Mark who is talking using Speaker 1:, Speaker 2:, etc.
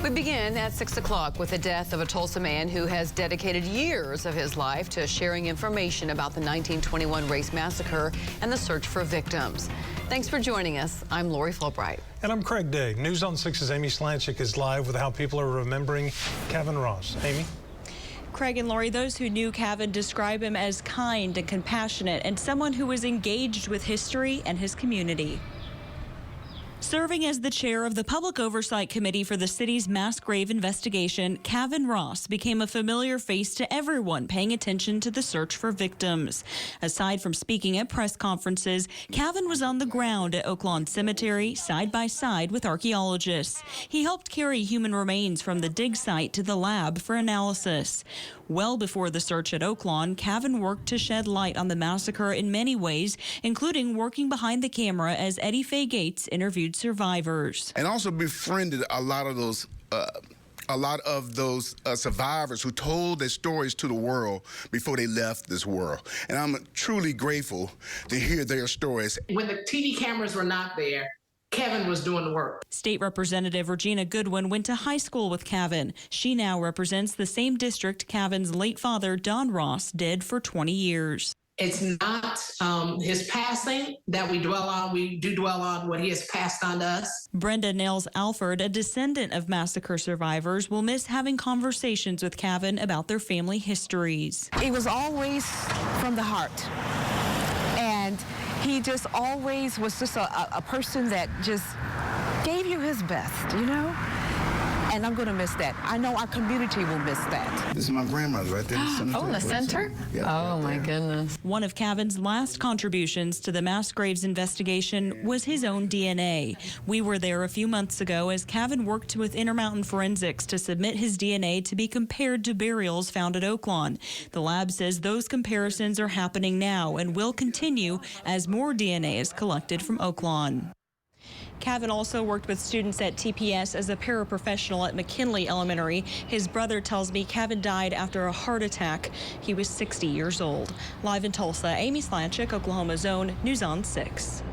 Speaker 1: We begin at 6 o'clock with the death of a Tulsa man who has dedicated years of his life to sharing information about the 1921 Race Massacre and the search for victims. Thanks for joining us. I'm Lori Fulbright.
Speaker 2: And I'm Craig Day. News on 6's Amy Slanchik is live with how people are remembering Kavin Ross. Amy?
Speaker 3: Craig and Lori, those who knew Kavin describe him as kind and compassionate and someone who was engaged with history and his community. Serving as the chair of the Public Oversight Committee for the city's mass grave investigation, Kavin Ross became a familiar face to everyone paying attention to the search for victims. Aside from speaking at press conferences, Kavin was on the ground at Oaklawn Cemetery side by side with archaeologists. He helped carry human remains from the dig site to the lab for analysis. Well before the search at Oaklawn, Kavin worked to shed light on the massacre in many ways, including working behind the camera as Eddie Faye Gates interviewed survivors.
Speaker 4: And also befriended a lot of those survivors who told their stories to the world before they left this world. And I'm truly grateful to hear their stories.
Speaker 5: When the TV cameras were not there, Kavin was doing the work. State
Speaker 3: Representative Regina Goodwin went to high school with Kavin. She now represents the same district Kavin's late father, Don Ross, did for 20 years.
Speaker 5: It's not his passing that we dwell on. We do dwell on what he has passed on to us.
Speaker 3: Brenda Nails Alford, a descendant of massacre survivors, will miss having conversations with Kavin about their family histories.
Speaker 6: It was always from the heart. And he just always was just a person that just gave you his best, you know? And I'm going to miss that. I know our community will miss that.
Speaker 4: This is my grandmother right there in the center.
Speaker 1: Oh, in the center?
Speaker 4: Yeah,
Speaker 1: oh, my goodness.
Speaker 3: One of Kavin's last contributions to the mass graves investigation was his own DNA. We were there a few months ago as Kavin worked with Intermountain Forensics to submit his DNA to be compared to burials found at Oaklawn. The lab says those comparisons are happening now and will continue as more DNA is collected from Oaklawn. Kavin also worked with students at TPS as a paraprofessional at McKinley Elementary. His brother tells me Kavin died after a heart attack. He was 60 years old. Live in Tulsa, Amy Slanchik, Oklahoma's Own, News on 6.